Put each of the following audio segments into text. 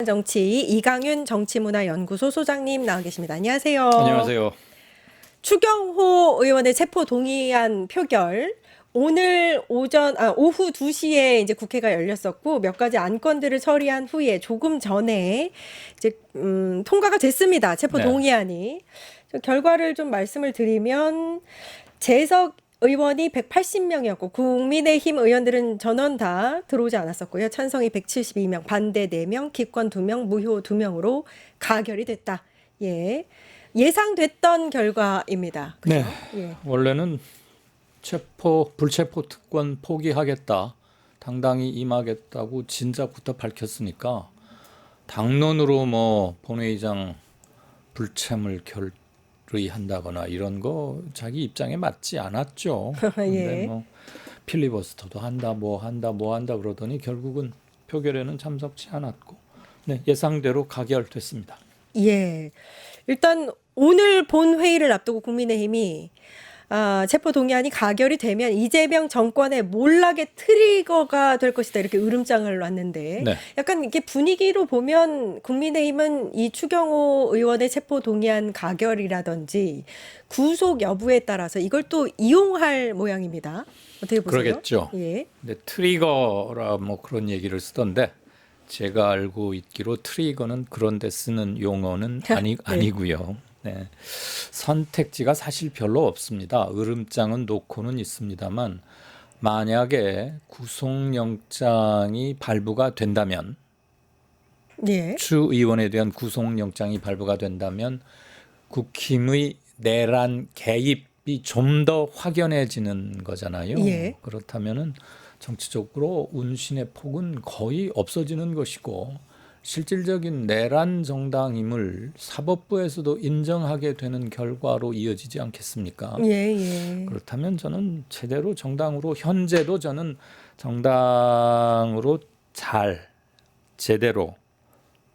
정치 이강윤 정치문화연구소 소장님 나와 계십니다. 안녕하세요. 안녕하세요. 추경호 의원의 체포 동의안 표결 오늘 오후 2시에 이제 국회가 열렸었고 몇 가지 안건들을 처리한 후에 조금 전에 이제 통과가 됐습니다. 체포 네. 동의안이. 결과를 좀 말씀을 드리면 재석 의원이 180명이었고 국민의힘 의원들은 전원 다 들어오지 않았었고요. 찬성이 172명, 반대 4명, 기권 2명, 무효 2명으로 가결이 됐다. 예. 예상됐던 결과입니다. 그죠? 네. 예. 원래는 불체포 특권 포기하겠다, 당당히 임하겠다고 진작부터 밝혔으니까 당론으로 뭐 본회의장 불참을 결의한다거나 이런 거 자기 입장에 맞지 않았죠. 근데 예. 뭐 필리버스터도 한다 그러더니 결국은 표결에는 참석치 않았고, 네, 예상대로 가결됐습니다. 예. 일단 오늘 본 회의를 앞두고 국민의힘이 체포 동의안이 가결이 되면 이재명 정권의 몰락의 트리거가 될 것이다. 이렇게 으름장을 놨는데 네. 약간 이렇게 분위기로 보면 국민의힘은 이 추경호 의원의 체포 동의안 가결이라든지 구속 여부에 따라서 이걸 또 이용할 모양입니다. 어떻게 보세요? 그러겠죠. 예. 근데 트리거라 뭐 그런 얘기를 쓰던데, 제가 알고 있기로 트리거는 그런데 쓰는 용어는 아니고요. 네. 선택지가 사실 별로 없습니다. 으름장은 놓고는 있습니다만, 만약에 구속영장이 발부가 된다면, 예. 추 의원에 대한 구속영장이 발부가 된다면 국힘의 내란 개입이 좀 더 확연해지는 거잖아요. 예. 그렇다면은 정치적으로 운신의 폭은 거의 없어지는 것이고, 실질적인 내란 정당임을 사법부에서도 인정하게 되는 결과로 이어지지 않겠습니까? 예. 그렇다면 저는 제대로 정당으로, 현재도 저는 정당으로 제대로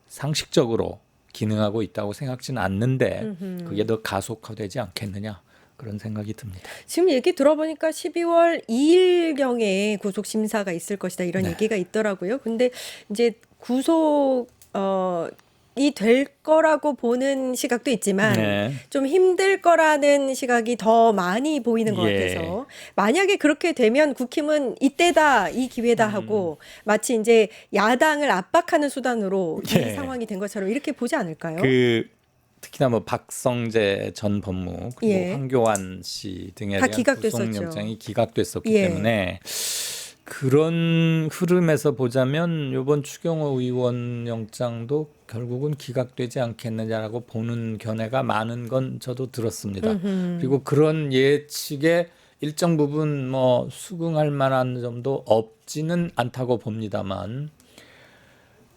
상식적으로 기능하고 있다고 생각지는 않는데, 그게 더 가속화되지 않겠느냐, 그런 생각이 듭니다. 지금 얘기 들어보니까 12월 2일경에 구속 심사가 있을 것이다 이런 네. 얘기가 있더라고요. 근데 이제 구속 이 될 거라고 보는 시각도 있지만 네. 좀 힘들 거라는 시각이 더 많이 보이는 것 예. 같아서, 만약에 그렇게 되면 국힘은 이때다, 이 기회다 하고 마치 이제 야당을 압박하는 수단으로 예. 이 상황이 된 것처럼 이렇게 보지 않을까요? 특히나 뭐 박성재 전 법무 그리고 예. 황교안 씨 등에 다 대한 기각됐었죠. 구속영장이 기각됐었기 예. 때문에, 그런 흐름에서 보자면 이번 추경호 의원 영장도 결국은 기각되지 않겠느냐라고 보는 견해가 많은 건 저도 들었습니다. 그리고 그런 예측에 일정 부분 뭐 수긍할 만한 점도 없지는 않다고 봅니다만,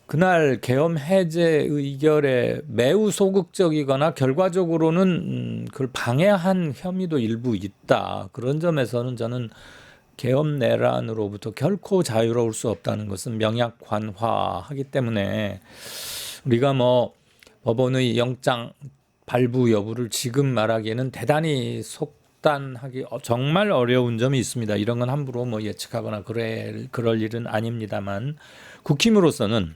그날 계엄 해제 의결에 매우 소극적이거나 결과적으로는 그걸 방해한 혐의도 일부 있다. 그런 점에서는 저는 계엄 내란으로부터 결코 자유로울 수 없다는 것은 명약관화하기 때문에, 우리가 뭐 법원의 영장 발부 여부를 지금 말하기에는 대단히 속단하기 정말 어려운 점이 있습니다. 이런 건 함부로 뭐 예측하거나 그럴 일은 아닙니다만, 국힘으로서는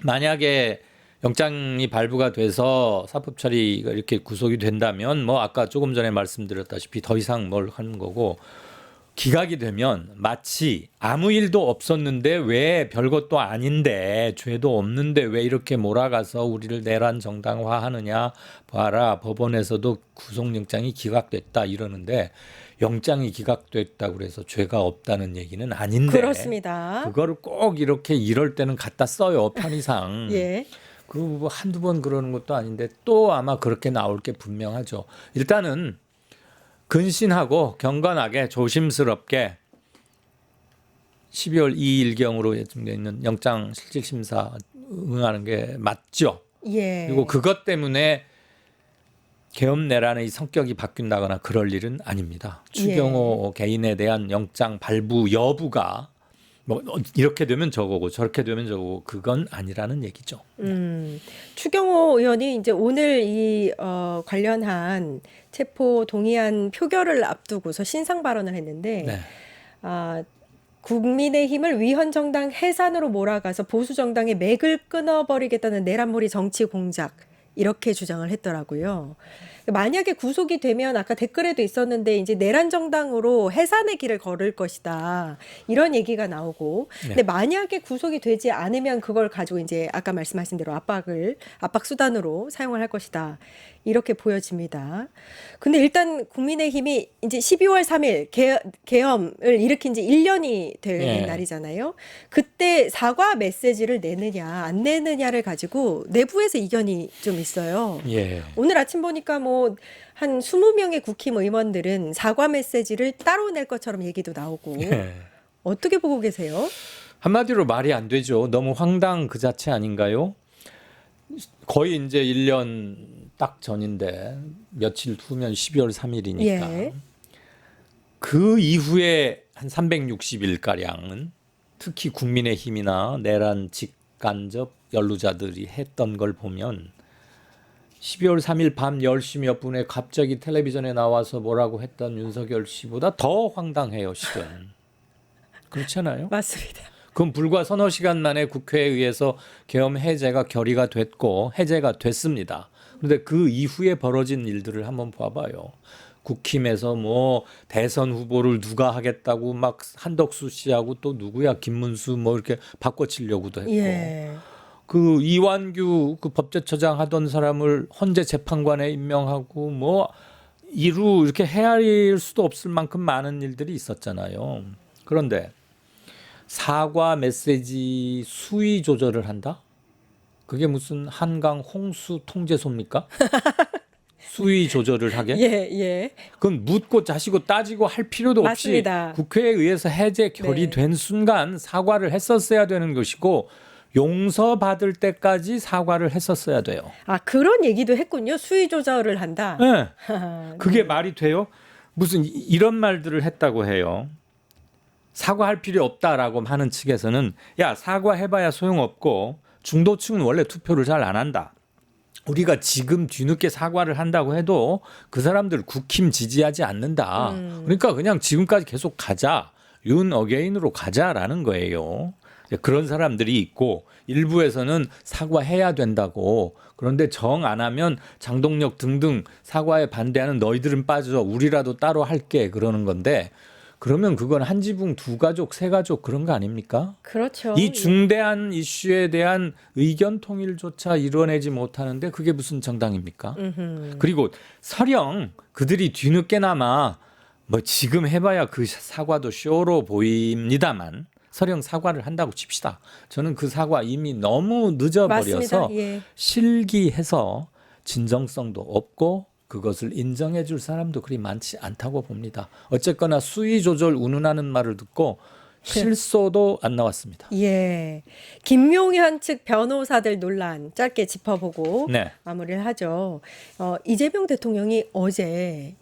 만약에 영장이 발부가 돼서 사법 처리가 이렇게 구속이 된다면, 뭐 아까 조금 전에 말씀드렸다시피 더 이상 뭘 하는 거고, 기각이 되면 마치 아무 일도 없었는데, 왜 별것도 아닌데, 죄도 없는데 왜 이렇게 몰아가서 우리를 내란 정당화하느냐, 봐라 법원에서도 구속영장이 기각됐다 이러는데, 영장이 기각됐다고 그래서 죄가 없다는 얘기는 아닌데, 그렇습니다. 그거를 꼭 이렇게 이럴 때는 갖다 써요, 편의상. 예. 그리고 뭐 한두 번 그러는 것도 아닌데 또 아마 그렇게 나올 게 분명하죠. 일단은 근신하고 경건하게 조심스럽게 12월 2일경으로 예정되어 있는 영장 실질심사 응하는 게 맞죠. 예. 그리고 그것 때문에 계엄 내란의 성격이 바뀐다거나 그럴 일은 아닙니다. 추경호 개인에 대한 영장 발부 여부가 뭐 이렇게 되면 저거고 저렇게 되면 저거고 그건 아니라는 얘기죠. 추경호 의원이 이제 오늘 이 관련한 체포 동의안 표결을 앞두고서 신상 발언을 했는데, 네. 국민의힘을 위헌정당 해산으로 몰아가서 보수정당의 맥을 끊어버리겠다는 내란몰이 정치 공작 이렇게 주장을 했더라고요. 만약에 구속이 되면 아까 댓글에도 있었는데 이제 내란 정당으로 해산의 길을 걸을 것이다. 이런 얘기가 나오고. 근데 만약에 구속이 되지 않으면 그걸 가지고 이제 아까 말씀하신 대로 압박 수단으로 사용을 할 것이다. 이렇게 보여집니다. 근데 일단 국민의힘이 이제 12월 3일 계엄을 일으킨 지 1년이 된 날이잖아요. 그때 사과 메시지를 내느냐 안 내느냐를 가지고 내부에서 이견이 좀 있어요. 예. 오늘 아침 보니까 뭐 한 20명의 국힘 의원들은 사과 메시지를 따로 낼 것처럼 얘기도 나오고 어떻게 보고 계세요? 한마디로 말이 안 되죠. 너무 황당 그 자체 아닌가요? 거의 이제 1년 딱 전인데 며칠 후면 12월 3일이니까 예. 그 이후에 한 360일가량은 특히 국민의힘이나 내란 직간접 연루자들이 했던 걸 보면 12월 3일 밤 10시 몇 분에 갑자기 텔레비전에 나와서 뭐라고 했던 윤석열 씨보다 더 황당해요, 실은. 그렇잖아요. 맞습니다. 그럼 불과 서너 시간 만에 국회에 의해서 계엄 해제가 결의가 됐고 해제가 됐습니다. 그런데 그 이후에 벌어진 일들을 한번 봐봐요. 국힘에서 뭐 대선 후보를 누가 하겠다고 막 한덕수 씨하고 또 누구야 김문수 뭐 이렇게 바꿔치려고도 했고 예. 그 이완규 그 법제처장 하던 사람을 헌재 재판관에 임명하고 뭐 이루 이렇게 헤아릴 수도 없을 만큼 많은 일들이 있었잖아요. 그런데 사과 메시지 수위 조절을 한다? 그게 무슨 한강 홍수 통제소입니까? 수위 조절을 하게? 예, 예. 그건 묻고 자시고 따지고 할 필요도 없이 맞습니다. 국회에 의해서 해제 결의된 순간 사과를 했었어야 되는 것이고 용서받을 때까지 사과를 했었어야 돼요. 아, 그런 얘기도 했군요. 수위 조절을 한다. 네. 그게 말이 돼요? 무슨 이런 말들을 했다고 해요. 사과할 필요 없다라고 하는 측에서는 야 사과해봐야 소용없고 중도층은 원래 투표를 잘 안 한다. 우리가 지금 뒤늦게 사과를 한다고 해도 그 사람들 국힘 지지하지 않는다. 그러니까 그냥 지금까지 계속 가자. 윤 어게인으로 가자라는 거예요. 그런 사람들이 있고 일부에서는 사과해야 된다고 그런데 정 안 하면 장동혁 등등 사과에 반대하는 너희들은 빠져 우리라도 따로 할게 그러는 건데 그러면 그건 한 지붕 두 가족 세 가족 그런 거 아닙니까? 그렇죠. 이 중대한 이슈에 대한 의견 통일조차 이뤄내지 못하는데 그게 무슨 정당입니까? 그리고 설령 그들이 뒤늦게나마 뭐 지금 해봐야 그 사과도 쇼로 보입니다만 설령 사과를 한다고 칩시다. 저는 그 사과 이미 너무 늦어버려서 맞습니다. 예. 실기해서 진정성도 없고 그것을 인정해 줄 사람도 그리 많지 않다고 봅니다. 어쨌거나 수위 조절 운운하는 말을 듣고 실소도 안 나왔습니다. 예. 김용현 측 변호사들 논란 짧게 짚어보고 네. 마무리를 하죠. 이재명 대통령이 어제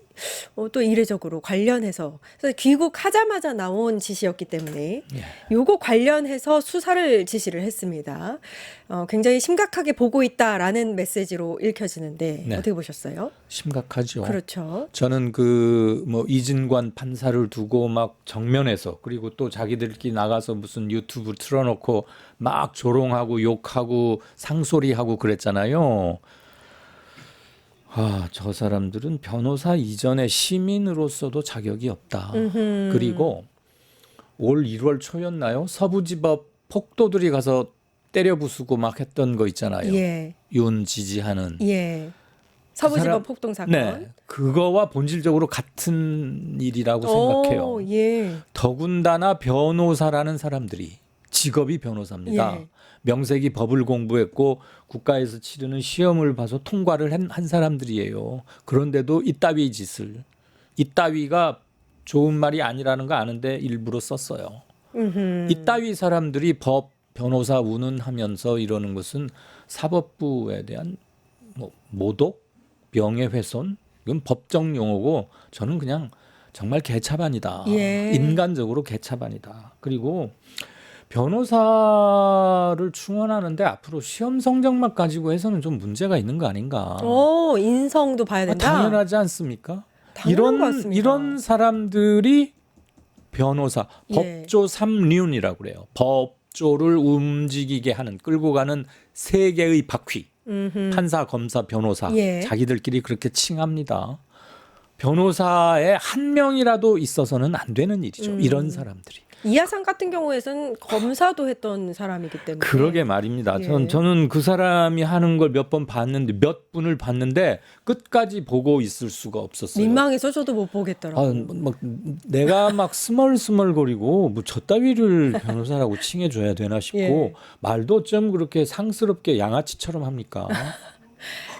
또 이례적으로 관련해서 귀국하자마자 나온 지시였기 때문에 요거 관련해서 수사를 지시를 했습니다. 굉장히 심각하게 보고 있다라는 메시지로 읽혀지는데 네. 어떻게 보셨어요? 심각하죠. 그렇죠. 저는 그 뭐 이진관 판사를 두고 막 정면에서 그리고 또 자기들끼리 나가서 무슨 유튜브 틀어놓고 막 조롱하고 욕하고 상소리하고 그랬잖아요. 아, 저 사람들은 변호사 이전에 시민으로서도 자격이 없다. 그리고 올 1월 초였나요? 서부지법 폭도들이 가서 때려 부수고 막 했던 거 있잖아요. 예. 윤 지지하는. 예. 서부지법 사람, 폭동 사건. 네, 그거와 본질적으로 같은 일이라고 생각해요. 예. 더군다나 변호사라는 사람들이 직업이 변호사입니다. 예. 명색이 법을 공부했고 국가에서 치르는 시험을 봐서 통과를 한 사람들이에요. 그런데도 이따위 짓을 이따위가 좋은 말이 아니라는 거 아는데 일부러 썼어요. 이따위 사람들이 법 변호사 운운하면서 이러는 것은 사법부에 대한 뭐 모독, 명예훼손 이건 법정 용어고 저는 그냥 정말 개차반이다. 예. 인간적으로 개차반이다. 그리고 변호사를 충원하는데 앞으로 시험 성적만 가지고 해서는 좀 문제가 있는 거 아닌가. 인성도 봐야 된다. 당연하지 않습니까? 당연한 것 같습니다. 이런 사람들이 변호사, 예. 법조 삼륜이라고 그래요. 법조를 움직이게 하는 끌고 가는 세 개의 바퀴. 판사, 검사, 변호사 예. 자기들끼리 그렇게 칭합니다. 변호사에 한 명이라도 있어서는 안 되는 일이죠. 이런 사람들이. 이하상 같은 경우에는 검사도 했던 사람이기 때문에. 그러게 말입니다. 예. 저는 그 사람이 하는 걸 몇 번 봤는데 몇 분을 봤는데 끝까지 보고 있을 수가 없었어요. 민망해서 저도 못 보겠더라고요. 막 내가 막 스멀스멀거리고 뭐 저 따위를 변호사라고 칭해줘야 되나 싶고 예. 말도 좀 그렇게 상스럽게 양아치처럼 합니까?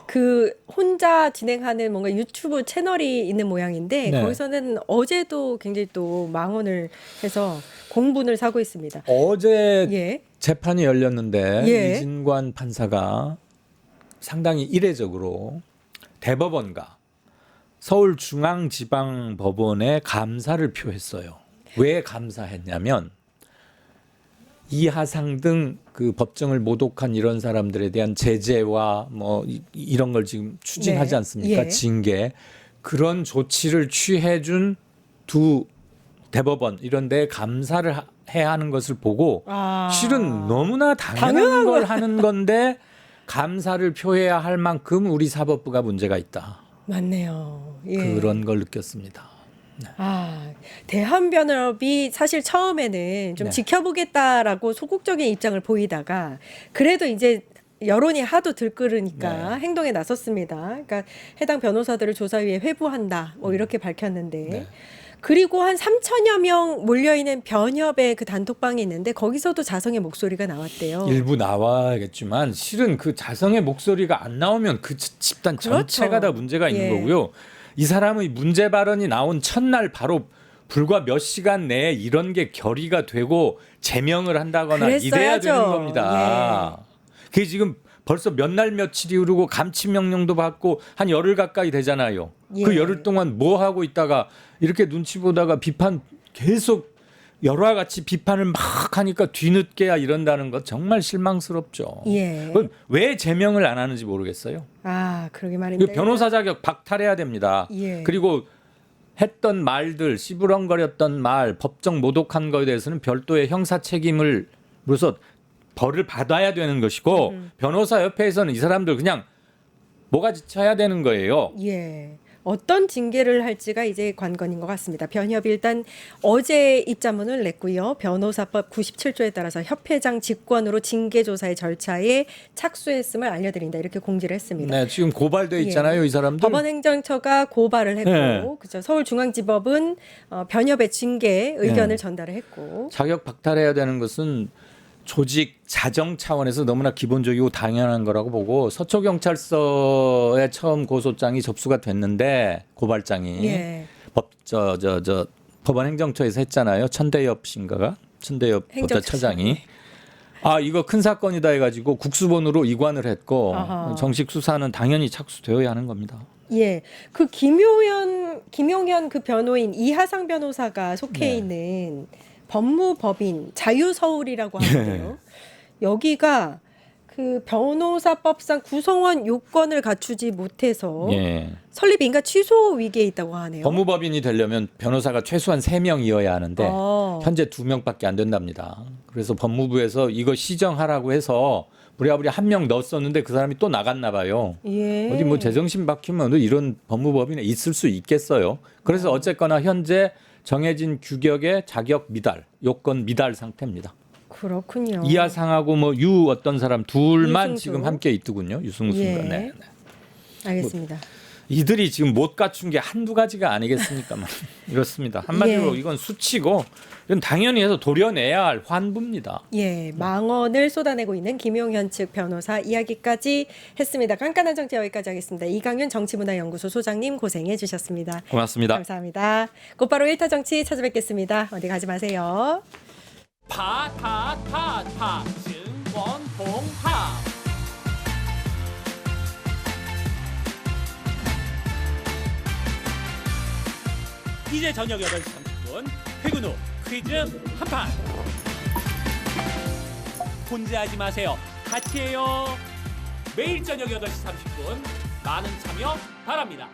그 혼자 진행하는 뭔가 유튜브 채널이 있는 모양인데 네. 거기서는 어제도 굉장히 또 망언을 해서 공분을 사고 있습니다. 어제 예. 재판이 열렸는데 예. 이진관 판사가 상당히 이례적으로 대법원과 서울중앙지방법원에 감사를 표했어요. 왜 감사했냐면 이하상 등 그 법정을 모독한 이런 사람들에 대한 제재와 뭐 이런 걸 지금 추진하지 네. 않습니까? 예. 징계. 그런 조치를 취해준 두 대법원 이런 데 감사를 해야 하는 것을 보고 실은 너무나 당연한 걸 하는 건데 감사를 표해야 할 만큼 우리 사법부가 문제가 있다. 맞네요. 예. 그런 걸 느꼈습니다. 대한변협이 사실 처음에는 좀 네. 지켜보겠다라고 소극적인 입장을 보이다가 그래도 이제 여론이 하도 들끓으니까 네. 행동에 나섰습니다. 그러니까 해당 변호사들을 조사위에 회부한다. 뭐 이렇게 밝혔는데 네. 그리고 한 3천여 명 몰려있는 변협의 그 단톡방이 있는데 거기서도 자성의 목소리가 나왔대요. 일부 나와야겠지만 실은 그 자성의 목소리가 안 나오면 그 집단 그렇죠. 전체가 다 문제가 있는 예. 거고요. 이 사람의 문제 발언이 나온 첫날 바로 불과 몇 시간 내에 이런 게 결의가 되고 제명을 한다거나 이래야 그랬어야죠. 되는 겁니다. 그게 지금 벌써 몇 날 며칠이 흐르고 감치 명령도 받고 한 열흘 가까이 되잖아요. 예. 그 열흘 동안 뭐 하고 있다가 이렇게 눈치 보다가 비판 계속 여러와 같이 비판을 막 하니까 뒤늦게야 이런다는 것 정말 실망스럽죠. 예. 그럼 왜 제명을 안 하는지 모르겠어요. 그러게 말인데. 이거 변호사 자격 박탈해야 됩니다. 예. 그리고 했던 말들, 씨부렁거렸던 말, 법정 모독한 거에 대해서는 별도의 형사 책임으로서 벌을 받아야 되는 것이고 변호사 협회에서는 이 사람들 그냥 뭐가지 쳐야 되는 거예요. 예. 어떤 징계를 할지가 이제 관건인 것 같습니다. 변협이 일단 어제 입장문을 냈고요. 변호사법 97조에 따라서 협회장 직권으로 징계 조사의 절차에 착수했음을 알려드린다. 이렇게 공지를 했습니다. 네, 지금 고발돼 있잖아요, 이 사람들. 법원행정처가 고발을 했고, 네. 그렇죠. 서울중앙지법은 변협의 징계 의견을 전달을 했고, 자격 박탈해야 되는 것은 조직 자정 차원에서 너무나 기본적이고 당연한 거라고 보고 서초경찰서에 처음 고소장이 접수가 됐는데 고발장이 예. 법원 행정처에서 했잖아요. 천대엽 씨인가가 천대엽 법자처장이 이거 큰 사건이다 해가지고 국수본으로 이관을 했고 아하. 정식 수사는 당연히 착수되어야 하는 겁니다. 예, 그 김용현 그 변호인 이하상 변호사가 속해 네. 있는 법무법인 자유서울이라고 하는데요. 여기가 그 변호사법상 구성원 요건을 갖추지 못해서 예. 설립 인가 취소 위기에 있다고 하네요. 법무법인이 되려면 변호사가 최소한 3명이어야 하는데 현재 2명밖에 안 된답니다. 그래서 법무부에서 이거 시정하라고 해서 부랴부랴 1명 넣었었는데 그 사람이 또 나갔나 봐요. 예. 어디 뭐 제정신 박히면 이런 법무법인에 있을 수 있겠어요. 그래서 어쨌거나 현재 정해진 규격의 자격 미달, 요건 미달 상태입니다. 그렇군요. 이하상하고 뭐 유 어떤 사람 둘만 유승수. 지금 함께 있더군요. 유승수가. 예. 네. 알겠습니다. 이들이 지금 못 갖춘 게 한두 가지가 아니겠습니까? 이렇습니다. 한마디로 예. 이건 수치고 이건 당연히 해서 도려내야 할 환부입니다. 예, 망언을 쏟아내고 있는 김용현 측 변호사 이야기까지 했습니다. 깐깐한 정치 여기까지 하겠습니다. 이강윤 정치문화연구소 소장님 고생해 주셨습니다. 고맙습니다. 감사합니다. 곧바로 1타 정치 찾아뵙겠습니다. 어디 가지 마세요. 파타타타 증권통합 이제 저녁 8시 30분 퇴근 후 퀴즈 한판 혼자 하지 마세요. 같이 해요. 매일 저녁 8시 30분 많은 참여 바랍니다.